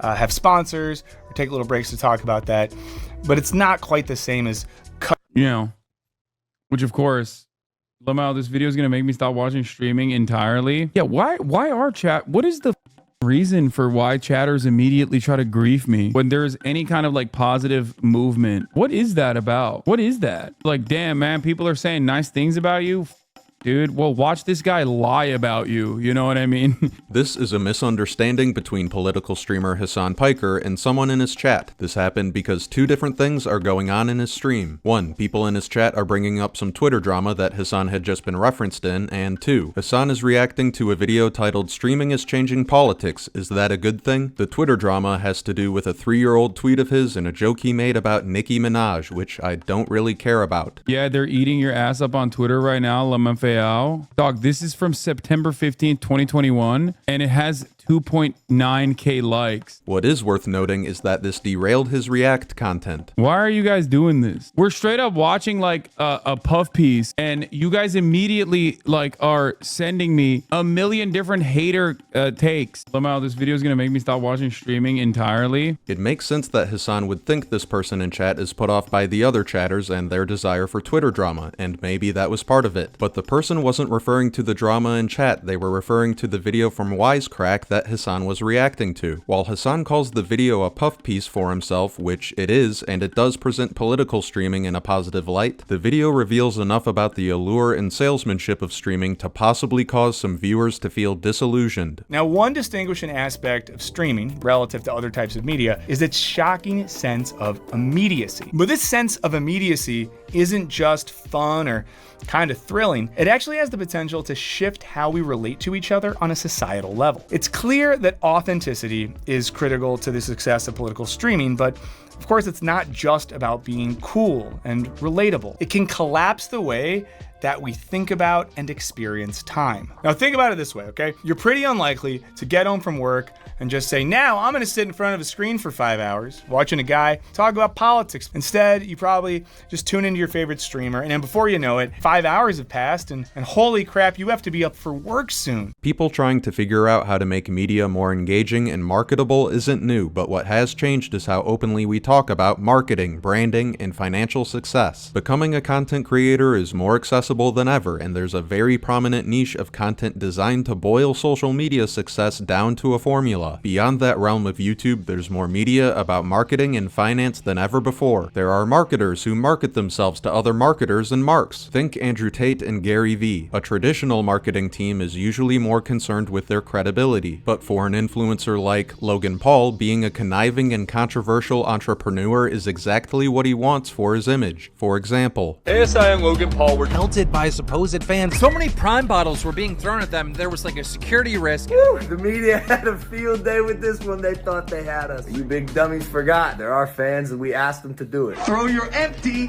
have sponsors or take little breaks to talk about that. But it's not quite the same as which of course, Lamau, this video is going to make me stop watching streaming entirely. Yeah, why are chat? What is the reason for why chatters immediately try to grief me when there's any kind of like positive movement? What is that about? What is that? Like, damn, man, people are saying nice things about you. Dude, well, watch this guy lie about you. You know what I mean? This is a misunderstanding between political streamer Hasan Piker and someone in his chat. This happened because two different things are going on in his stream. One, people in his chat are bringing up some Twitter drama that Hasan had just been referenced in, and two, Hasan is reacting to a video titled "Streaming is Changing Politics. Is that a good thing?" The Twitter drama has to do with a 3-year-old tweet of his and a joke he made about Nicki Minaj, which I don't really care about. Yeah, they're eating your ass up on Twitter right now, Lamafeao. Dog, this is from September 15th, 2021, and it has 2.9k likes. What is worth noting is that this derailed his React content. Why are you guys doing this? We're straight up watching like a puff piece, and you guys immediately like are sending me a million different hater takes. Lamau, this video is gonna make me stop watching streaming entirely. It makes sense that Hasan would think this person in chat is put off by the other chatters and their desire for Twitter drama, and maybe that was part of it. But the person wasn't referring to the drama in chat, they were referring to the video from Wisecrack that Hasan was reacting to. While Hasan calls the video a puff piece for himself, which it is, and it does present political streaming in a positive light, the video reveals enough about the allure and salesmanship of streaming to possibly cause some viewers to feel disillusioned. Now, one distinguishing aspect of streaming relative to other types of media is its shocking sense of immediacy. But this sense of immediacy isn't just fun or kind of thrilling. It actually has the potential to shift how we relate to each other on a societal level. It's clear that authenticity is critical to the success of political streaming, but of course, it's not just about being cool and relatable. It can collapse the way that we think about and experience time. Now think about it this way, okay? You're pretty unlikely to get home from work and just say, now I'm gonna sit in front of a screen for 5 hours watching a guy talk about politics. Instead, you probably just tune into your favorite streamer, and then before you know it, 5 hours have passed, and holy crap, you have to be up for work soon. People trying to figure out how to make media more engaging and marketable isn't new, but what has changed is how openly we talk about marketing, branding, and financial success. Becoming a content creator is more accessible than ever, and there's a very prominent niche of content designed to boil social media success down to a formula. Beyond that realm of YouTube, there's more media about marketing and finance than ever before. There are marketers who market themselves to other marketers and marks. Think Andrew Tate and Gary Vee. A traditional marketing team is usually more concerned with their credibility, but for an influencer like Logan Paul, being a conniving and controversial entrepreneur is exactly what he wants for his image. For example, ASI and Logan Paul were pelted by supposed fans. So many Prime bottles were being thrown at them, there was like a security risk. Woo, the media had a field day with this one. They thought they had us. You big dummies forgot. They're our fans and we asked them to do it. Throw your empty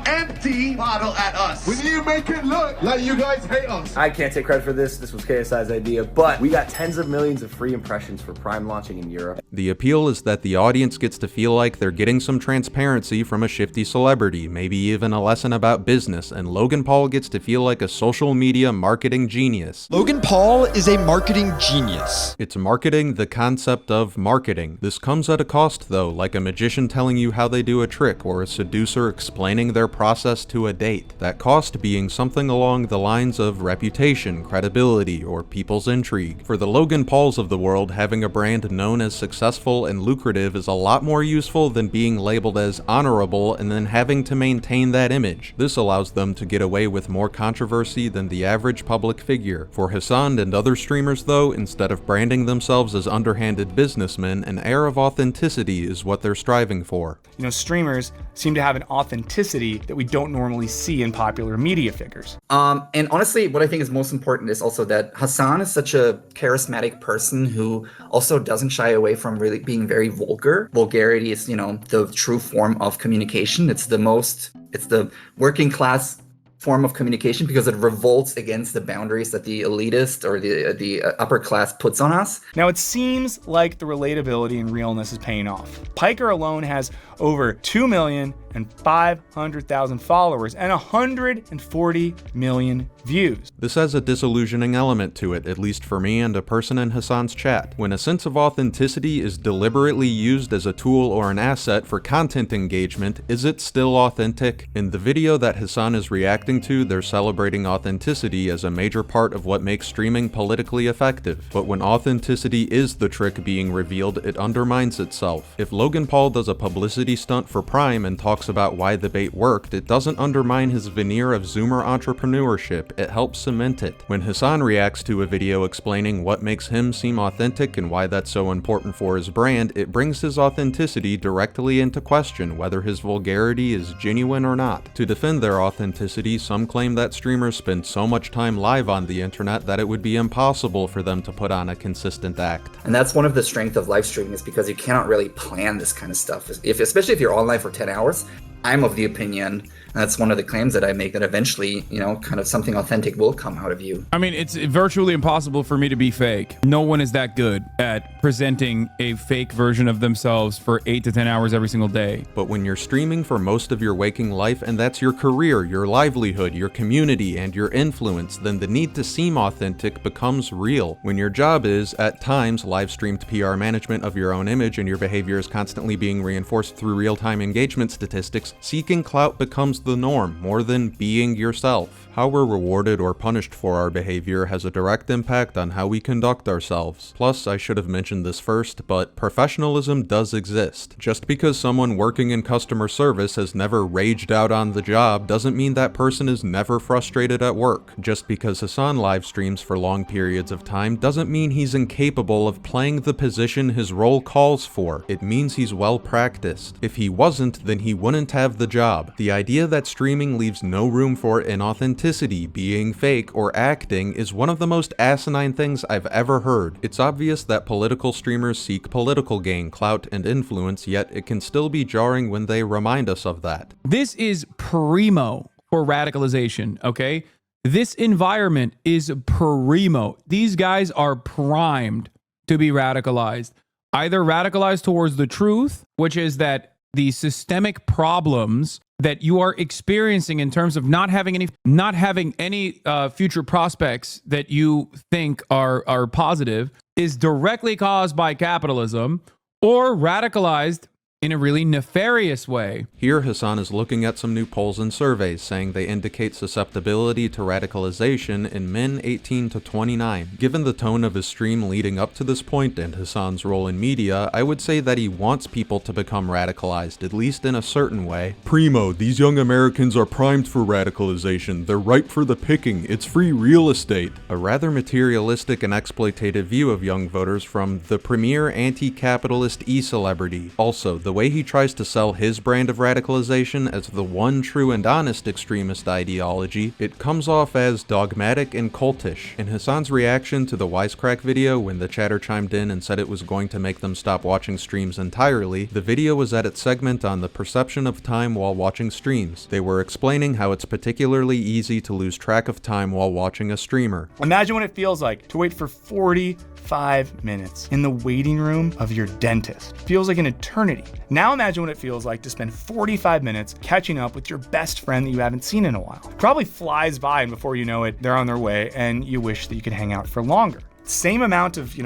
bottle at us. We need to make it look like you guys hate us. I can't take credit for this. This was KSI's idea, but we got tens of millions of free impressions for Prime launching in Europe. The appeal is that the audience gets to feel like they're getting some transparency from a shifty celebrity, maybe even a lesson about business, and Logan Paul gets to feel like a social media marketing genius. Logan Paul is a marketing genius. It's marketing the concept of marketing. This comes at a cost though, like a magician telling you how they do a trick or a seducer explaining their process to a date. That cost being something along the lines of reputation, credibility, or people's intrigue. For the Logan Pauls of the world, having a brand known as successful and lucrative is a lot more useful than being labeled as honorable and then having to maintain that image. This allows them to get away with more controversy than the average public figure. For Hasan and other streamers though, instead of branding themselves as underhanded businessmen, an air of authenticity is what they're striving for. You know, streamers seem to have an authenticity that we don't normally see in popular media figures. And honestly, what I think is most important is also that Hasan is such a charismatic person who also doesn't shy away from really being very vulgar. Vulgarity is, you know, the true form of communication. It's the working class form of communication because it revolts against the boundaries that the elitist or the upper class puts on us. Now it seems like the relatability and realness is paying off. Piker alone has over 2 million and 500,000 followers and 140 million views. This has a disillusioning element to it, at least for me and a person in Hasan's chat. When a sense of authenticity is deliberately used as a tool or an asset for content engagement, is it still authentic? In the video that Hasan is reacting to, they're celebrating authenticity as a major part of what makes streaming politically effective. But when authenticity is the trick being revealed, it undermines itself. If Logan Paul does a publicity stunt for Prime and talks about why the bait worked, it doesn't undermine his veneer of Zoomer entrepreneurship, it helps cement it. When Hasan reacts to a video explaining what makes him seem authentic and why that's so important for his brand, it brings his authenticity directly into question, whether his vulgarity is genuine or not. To defend their authenticity, some claim that streamers spend so much time live on the internet that it would be impossible for them to put on a consistent act. And that's one of the strengths of live streaming, is because you cannot really plan this kind of stuff. Especially if you're online for 10 hours, I'm of the opinion, and that's one of the claims that I make, that eventually, kind of something authentic will come out of you. I mean, it's virtually impossible for me to be fake. No one is that good at presenting a fake version of themselves for 8 to 10 hours every single day. But when you're streaming for most of your waking life, and that's your career, your livelihood, your community, and your influence, then the need to seem authentic becomes real. When your job is, at times, live-streamed PR management of your own image and your behavior is constantly being reinforced through real-time engagement statistics, seeking clout becomes the norm, more than being yourself. How we're rewarded or punished for our behavior has a direct impact on how we conduct ourselves. Plus, I should have mentioned this first, but professionalism does exist. Just because someone working in customer service has never raged out on the job doesn't mean that person is never frustrated at work. Just because Hasan live streams for long periods of time doesn't mean he's incapable of playing the position his role calls for. It means he's well practiced. If he wasn't, then he wouldn't have the job. The idea that streaming leaves no room for inauthenticity, being fake, or acting is one of the most asinine things I've ever heard. It's obvious that political streamers seek political gain, clout, and influence, yet it can still be jarring when they remind us of that. This is primo for radicalization, okay? This environment is primo. These guys are primed to be radicalized. Either radicalized towards the truth, which is that the systemic problems that you are experiencing in terms of not having any future prospects that you think are positive is directly caused by capitalism, or radicalized in a really nefarious way. Here, Hasan is looking at some new polls and surveys saying they indicate susceptibility to radicalization in men 18 to 29. Given the tone of his stream leading up to this point and Hasan's role in media, I would say that he wants people to become radicalized, at least in a certain way. Primo, these young Americans are primed for radicalization. They're ripe for the picking. It's free real estate. A rather materialistic and exploitative view of young voters from the premier anti-capitalist e-celebrity. Also, the way he tries to sell his brand of radicalization as the one true and honest extremist ideology, it comes off as dogmatic and cultish. In Hasan's reaction to the Wisecrack video, when the chatter chimed in and said it was going to make them stop watching streams entirely, the video was at its segment on the perception of time while watching streams. They were explaining how it's particularly easy to lose track of time while watching a streamer. Imagine what it feels like to wait for 45 minutes in the waiting room of your dentist. Feels like an eternity. Now imagine what it feels like to spend 45 minutes catching up with your best friend that you haven't seen in a while. Probably flies by, and before you know it, they're on their way and you wish that you could hang out for longer. Same amount of,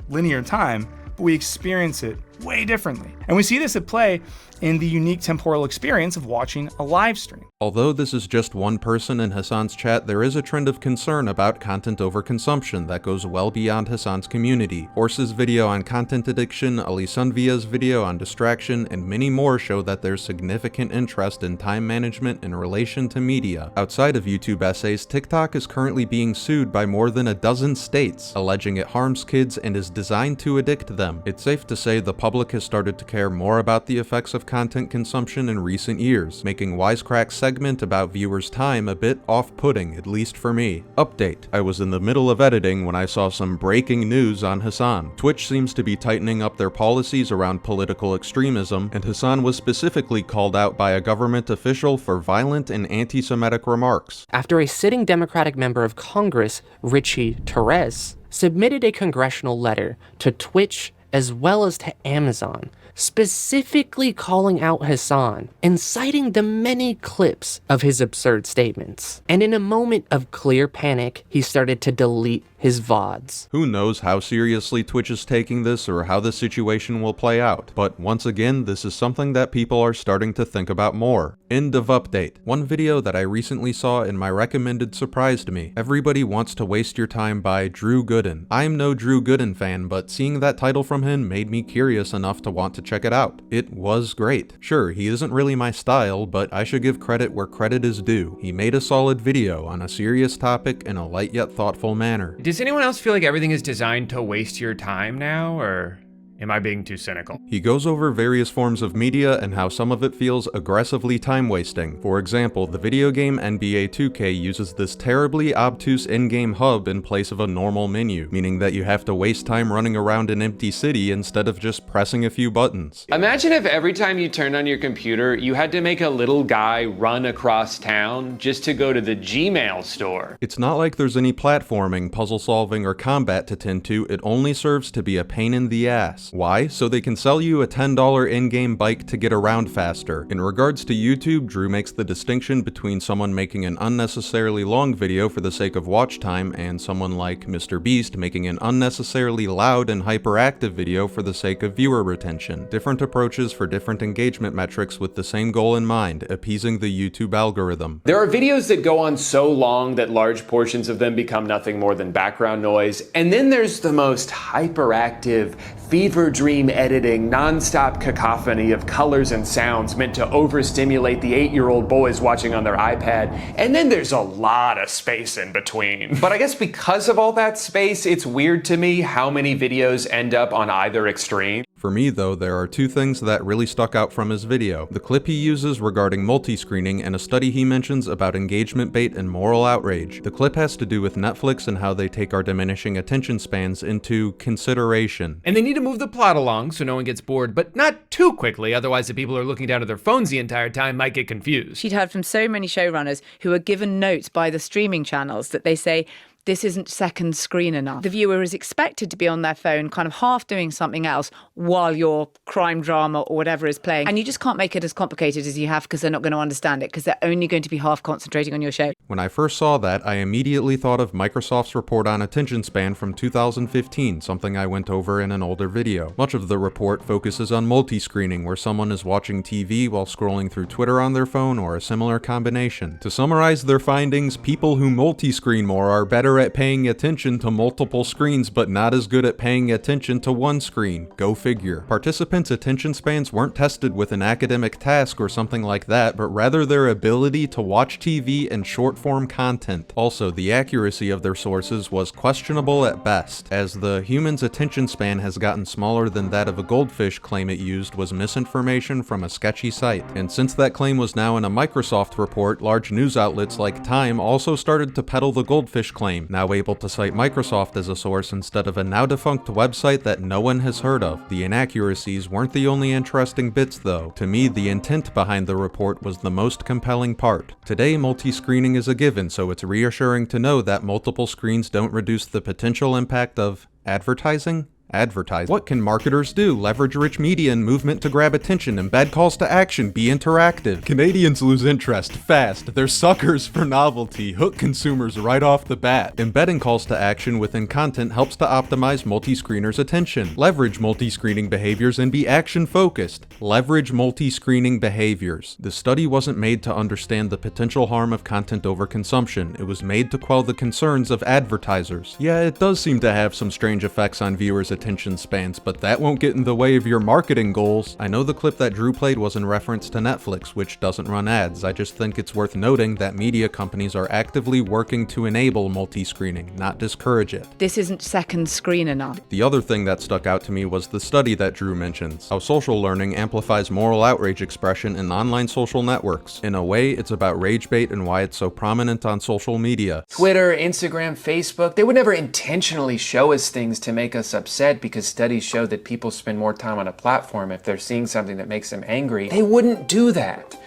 linear time, but we experience it way differently. And we see this at play in the unique temporal experience of watching a live stream. Although this is just one person in Hasan's chat, there is a trend of concern about content overconsumption that goes well beyond Hasan's community. Horse's video on content addiction, Ali Sunvia's video on distraction, and many more show that there's significant interest in time management in relation to media. Outside of YouTube essays, TikTok is currently being sued by more than a dozen states, alleging it harms kids and is designed to addict them. It's safe to say the public has started to care more about the effects of content consumption in recent years, making Wisecrack's segment about viewers' time a bit off-putting, at least for me. Update: I was in the middle of editing when I saw some breaking news on Hasan. Twitch seems to be tightening up their policies around political extremism, and Hasan was specifically called out by a government official for violent and anti-Semitic remarks. After a sitting Democratic member of Congress, Richie Torres, submitted a congressional letter to Twitch as well as to Amazon, specifically calling out Hasan and citing the many clips of his absurd statements. And in a moment of clear panic, he started to delete his VODs. Who knows how seriously Twitch is taking this or how the situation will play out, but once again, this is something that people are starting to think about more. End of update. One video that I recently saw in my recommended surprised me. Everybody Wants to Waste Your Time by Drew Gooden. I'm no Drew Gooden fan, but seeing that title from him made me curious enough to want to check it out. It was great. Sure, he isn't really my style, but I should give credit where credit is due. He made a solid video on a serious topic in a light yet thoughtful manner. Does anyone else feel like everything is designed to waste your time now, or am I being too cynical? He goes over various forms of media and how some of it feels aggressively time-wasting. For example, the video game NBA 2K uses this terribly obtuse in-game hub in place of a normal menu, meaning that you have to waste time running around an empty city instead of just pressing a few buttons. Imagine if every time you turned on your computer, you had to make a little guy run across town just to go to the Gmail store. It's not like there's any platforming, puzzle solving, or combat to tend to. It only serves to be a pain in the ass. Why? So they can sell you a $10 in-game bike to get around faster. In regards to YouTube, Drew makes the distinction between someone making an unnecessarily long video for the sake of watch time and someone like Mr. Beast making an unnecessarily loud and hyperactive video for the sake of viewer retention. Different approaches for different engagement metrics with the same goal in mind, appeasing the YouTube algorithm. There are videos that go on so long that large portions of them become nothing more than background noise, and then there's the most hyperactive, fever dream editing, non-stop cacophony of colors and sounds meant to overstimulate the 8-year-old boys watching on their iPad, and then there's a lot of space in between. But I guess because of all that space, it's weird to me how many videos end up on either extreme. For me though, there are two things that really stuck out from his video. The clip he uses regarding multi-screening and a study he mentions about engagement bait and moral outrage. The clip has to do with Netflix and how they take our diminishing attention spans into consideration. And they need to move the plot along so no one gets bored, but not too quickly, otherwise the people who are looking down at their phones the entire time might get confused. She'd heard from so many showrunners who are given notes by the streaming channels that they say, this isn't second screen enough. The viewer is expected to be on their phone, kind of half doing something else while your crime drama or whatever is playing. And you just can't make it as complicated as you have because they're not going to understand it because they're only going to be half concentrating on your show. When I first saw that, I immediately thought of Microsoft's report on attention span from 2015, something I went over in an older video. Much of the report focuses on multi-screening, where someone is watching TV while scrolling through Twitter on their phone or a similar combination. To summarize their findings, people who multi-screen more are better at paying attention to multiple screens, but not as good at paying attention to one screen. Go figure. Participants' attention spans weren't tested with an academic task or something like that, but rather their ability to watch TV and short-form content. Also, the accuracy of their sources was questionable at best, as the human's attention span has gotten smaller than that of a goldfish claim it used was misinformation from a sketchy site. And since that claim was now in a Microsoft report, large news outlets like Time also started to peddle the goldfish claim, now able to cite Microsoft as a source instead of a now-defunct website that no one has heard of. The inaccuracies weren't the only interesting bits though. To me, the intent behind the report was the most compelling part. Today, multi-screening is a given, so it's reassuring to know that multiple screens don't reduce the potential impact of advertising. What can marketers do? Leverage rich media and movement to grab attention, embed calls to action, be interactive. Canadians lose interest fast. They're suckers for novelty, hook consumers right off the bat. Embedding calls to action within content helps to optimize multi-screeners' attention. Leverage multi-screening behaviors and be action-focused. Leverage multi-screening behaviors. The study wasn't made to understand the potential harm of content overconsumption. It was made to quell the concerns of advertisers. Yeah, it does seem to have some strange effects on viewers' attention spans, but that won't get in the way of your marketing goals. I know the clip that Drew played was in reference to Netflix, which doesn't run ads. I just think it's worth noting that media companies are actively working to enable multi-screening, not discourage it. This isn't second screen enough. The other thing that stuck out to me was the study that Drew mentions, how social learning amplifies moral outrage expression in online social networks. In a way, it's about rage bait and why it's so prominent on social media. Twitter, Instagram, Facebook, they would never intentionally show us things to make us upset because studies show that people spend more time on a platform if they're seeing something that makes them angry. They wouldn't do that.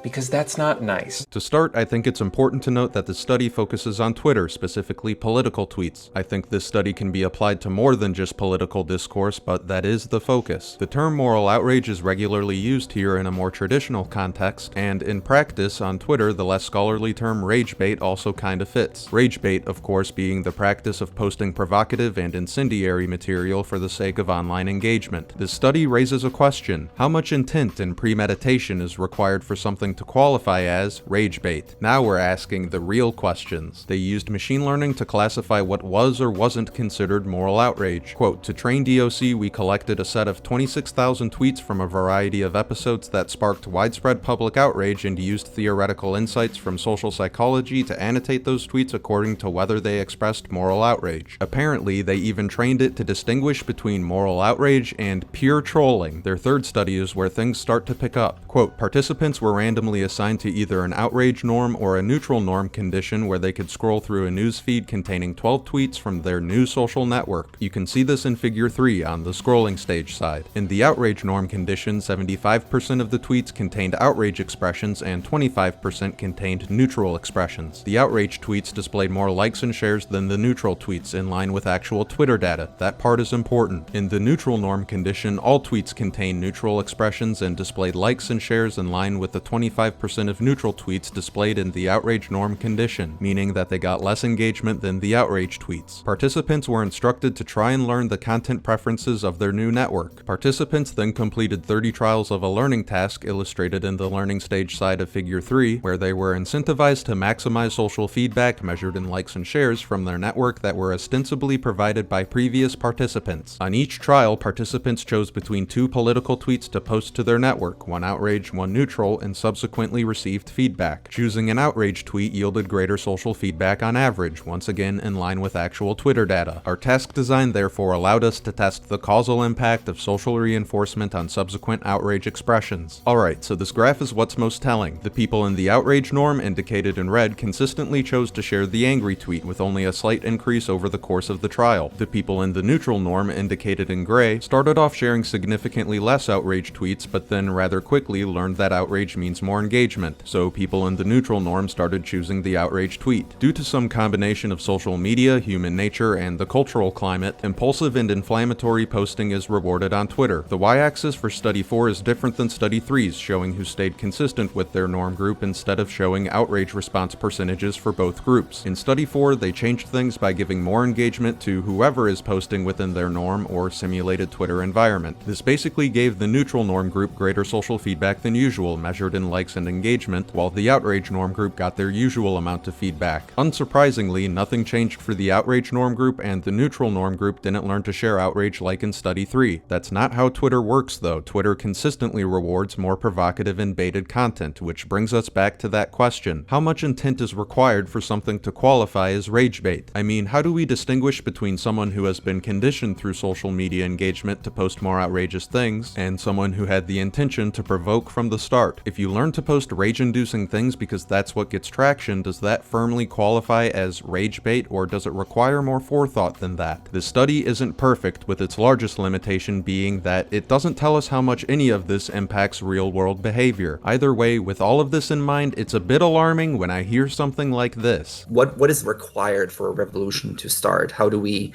because that's not nice. To start, I think it's important to note that the study focuses on Twitter, specifically political tweets. I think this study can be applied to more than just political discourse, but that is the focus. The term moral outrage is regularly used here in a more traditional context, and in practice, on Twitter, the less scholarly term rage bait also kinda fits. Rage bait, of course, being the practice of posting provocative and incendiary material for the sake of online engagement. This study raises a question: how much intent and premeditation is required for something to qualify as rage bait? Now we're asking the real questions. They used machine learning to classify what was or wasn't considered moral outrage. Quote, to train DOC, we collected a set of 26,000 tweets from a variety of episodes that sparked widespread public outrage and used theoretical insights from social psychology to annotate those tweets according to whether they expressed moral outrage. Apparently, they even trained it to distinguish between moral outrage and pure trolling. Their third study is where things start to pick up. Quote, participants were randomly assigned to either an outrage norm or a neutral norm condition where they could scroll through a news feed containing 12 tweets from their new social network. You can see this in figure 3 on the scrolling stage side. In the outrage norm condition, 75% of the tweets contained outrage expressions and 25% contained neutral expressions. The outrage tweets displayed more likes and shares than the neutral tweets, in line with actual Twitter data. That part is important. In the neutral norm condition, all tweets contain neutral expressions and displayed likes and shares in line with the 25% of neutral tweets displayed in the outrage norm condition, meaning that they got less engagement than the outrage tweets. Participants were instructed to try and learn the content preferences of their new network. Participants then completed 30 trials of a learning task illustrated in the learning stage side of figure 3, where they were incentivized to maximize social feedback measured in likes and shares from their network that were ostensibly provided by previous participants. On each trial, participants chose between 2 political tweets to post to their network, one outrage, one neutral, and subsequently received feedback. Choosing an outrage tweet yielded greater social feedback on average, once again in line with actual Twitter data. Our task design therefore allowed us to test the causal impact of social reinforcement on subsequent outrage expressions. Alright, so this graph is what's most telling. The people in the outrage norm, indicated in red, consistently chose to share the angry tweet with only a slight increase over the course of the trial. The people in the neutral norm, indicated in gray, started off sharing significantly less outrage tweets, but then rather quickly learned that outrage means more engagement, so people in the neutral norm started choosing the outrage tweet. Due to some combination of social media, human nature, and the cultural climate, impulsive and inflammatory posting is rewarded on Twitter. The y-axis for study 4 is different than study 3's, showing who stayed consistent with their norm group instead of showing outrage response percentages for both groups. In study 4, they changed things by giving more engagement to whoever is posting within their norm or simulated Twitter environment. This basically gave the neutral norm group greater social feedback than usual, measured in likes and engagement, while the outrage norm group got their usual amount of feedback. Unsurprisingly, nothing changed for the outrage norm group, and the neutral norm group didn't learn to share outrage like in study 3. That's not how Twitter works though. Twitter consistently rewards more provocative and baited content, which brings us back to that question. How much intent is required for something to qualify as rage bait? I mean, how do we distinguish between someone who has been conditioned through social media engagement to post more outrageous things, and someone who had the intention to provoke from the start? If you learn to post rage-inducing things because that's what gets traction, does that firmly qualify as rage bait, or does it require more forethought than that? This study isn't perfect, with its largest limitation being that it doesn't tell us how much any of this impacts real-world behavior. Either way, with all of this in mind, it's a bit alarming when I hear something like this. What is required for a revolution to start? How do we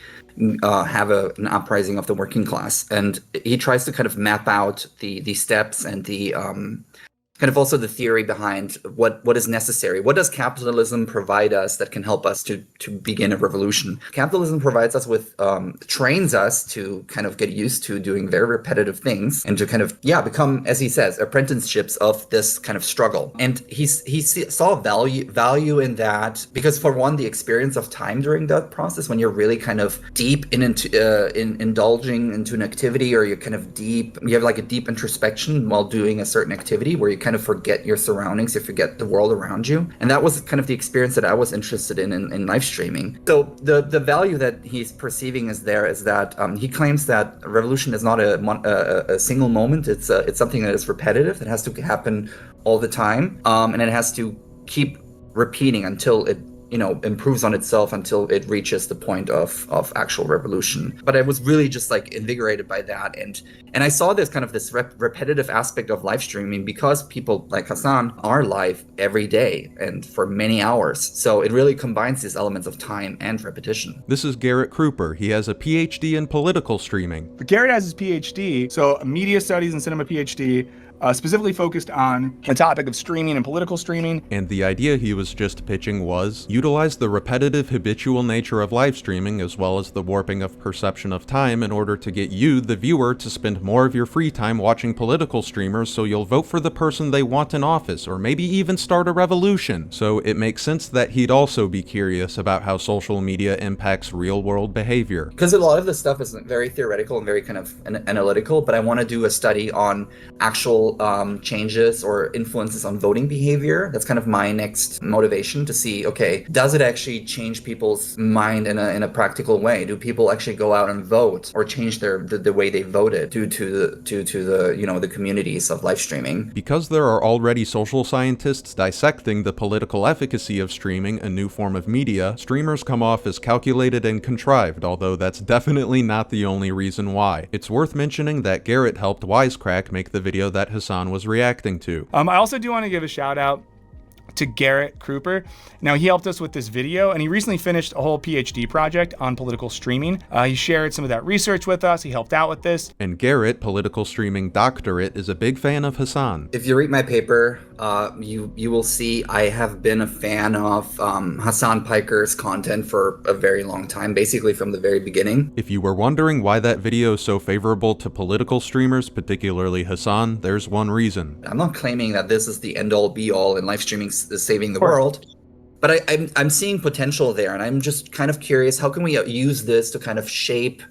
have an uprising of the working class? And he tries to kind of map out the steps and the kind of also the theory behind what is necessary. What does capitalism provide us that can help us to begin a revolution? Capitalism provides us with, trains us to kind of get used to doing very repetitive things and to kind of, become, as he says, apprenticeships of this kind of struggle. And he saw value in that because, for one, the experience of time during that process, when you're really kind of deep in indulging into an activity, or you're kind of deep, you have like a deep introspection while doing a certain activity where you kind of forget your surroundings, you forget the world around you. And that was kind of the experience that I was interested in live streaming. So the value that he's perceiving is that he claims that revolution is not a single moment. It's something that is repetitive. It has to happen all the time, and it has to keep repeating until it improves on itself until it reaches the point of actual revolution. But I was really just like invigorated by that, and I saw this kind of this repetitive aspect of live streaming because people like Hasan are live every day and for many hours. So it really combines these elements of time and repetition. This is Garrett Kruper. He has a PhD in political streaming. But Garrett has his PhD, so a media studies and cinema PhD, specifically focused on the topic of streaming and political streaming. And the idea he was just pitching was, utilize the repetitive, habitual nature of live streaming as well as the warping of perception of time in order to get you, the viewer, to spend more of your free time watching political streamers so you'll vote for the person they want in office, or maybe even start a revolution. So it makes sense that he'd also be curious about how social media impacts real-world behavior. Because a lot of this stuff is very theoretical and very kind of analytical, but I want to do a study on actual changes or influences on voting behavior. That's kind of my next motivation to see, okay, does it actually change people's mind in a practical way? Do people actually go out and vote or change the way they voted due to the communities of live streaming? Because there are already social scientists dissecting the political efficacy of streaming, a new form of media, streamers come off as calculated and contrived, although that's definitely not the only reason why. It's worth mentioning that Garrett helped Wisecrack make the video that Hasan was reacting to. I also do want to give a shout out to Garrett Kruper. Now, he helped us with this video, and he recently finished a whole PhD project on political streaming. He shared some of that research with us. He helped out with this. And Garrett, political streaming doctorate, is a big fan of Hasan. If you read my paper, you will see I have been a fan of Hasan Piker's content for a very long time, basically from the very beginning. If you were wondering why that video is so favorable to political streamers, particularly Hasan, there's one reason. I'm not claiming that this is the end-all be-all and live streaming is saving the world, but I'm seeing potential there, and I'm just kind of curious, how can we use this to kind of shape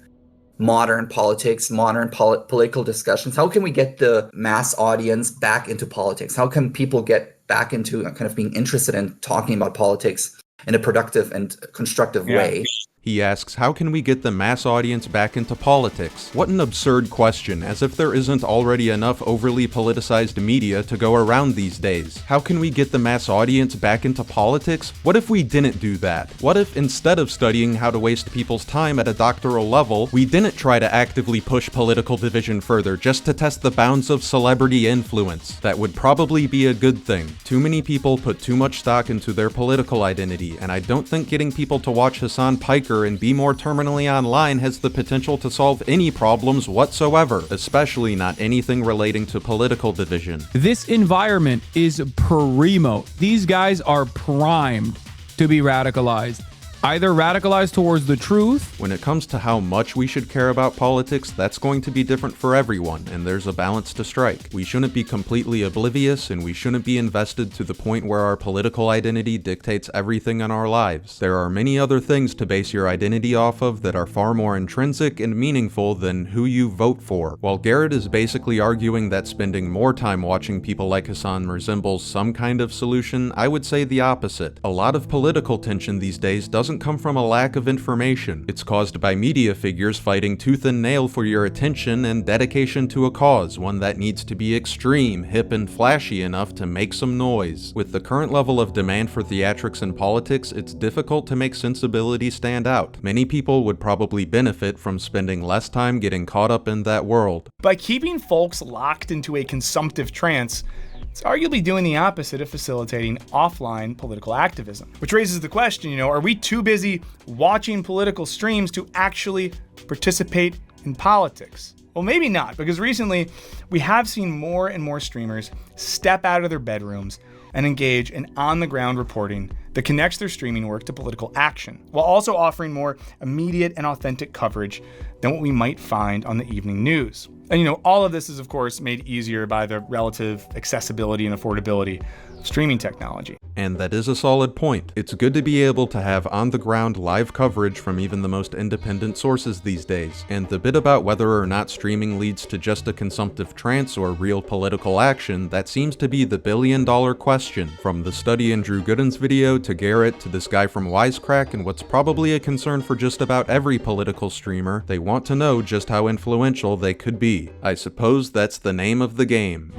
modern politics, modern political discussions? How can we get the mass audience back into politics? How can people get back into kind of being interested in talking about politics in a productive and constructive way? He asks, how can we get the mass audience back into politics? What an absurd question, as if there isn't already enough overly politicized media to go around these days. How can we get the mass audience back into politics? What if we didn't do that? What if instead of studying how to waste people's time at a doctoral level, we didn't try to actively push political division further just to test the bounds of celebrity influence? That would probably be a good thing. Too many people put too much stock into their political identity, and I don't think getting people to watch Hasan Piker and be more terminally online has the potential to solve any problems whatsoever, especially not anything relating to political division. This environment is primo. These guys are primed to be radicalized. Either radicalized towards the truth. When it comes to how much we should care about politics, that's going to be different for everyone, and there's a balance to strike. We shouldn't be completely oblivious, and we shouldn't be invested to the point where our political identity dictates everything in our lives. There are many other things to base your identity off of that are far more intrinsic and meaningful than who you vote for. While Garrett is basically arguing that spending more time watching people like Hasan resembles some kind of solution, I would say the opposite. A lot of political tension these days doesn't come from a lack of information. It's caused by media figures fighting tooth and nail for your attention and dedication to a cause, one that needs to be extreme, hip, and flashy enough to make some noise. With the current level of demand for theatrics in politics, it's difficult to make sensibility stand out. Many people would probably benefit from spending less time getting caught up in that world. By keeping folks locked into a consumptive trance, it's arguably doing the opposite of facilitating offline political activism. Which raises the question, are we too busy watching political streams to actually participate in politics? Well, maybe not, because recently we have seen more and more streamers step out of their bedrooms and engage in on-the-ground reporting that connects their streaming work to political action, while also offering more immediate and authentic coverage than what we might find on the evening news. And all of this is, of course, made easier by the relative accessibility and affordability of streaming technology. And that is a solid point. It's good to be able to have on-the-ground live coverage from even the most independent sources these days. And the bit about whether or not streaming leads to just a consumptive trance or real political action, that seems to be the billion-dollar question. From the study in Drew Gooden's video to Garrett to this guy from Wisecrack, and what's probably a concern for just about every political streamer, they want to know just how influential they could be. I suppose that's the name of the game.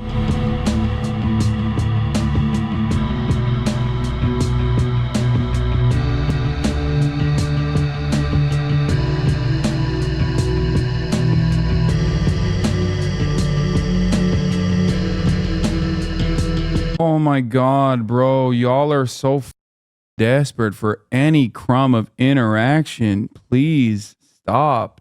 Oh my God, bro. Y'all are so desperate for any crumb of interaction. Please stop.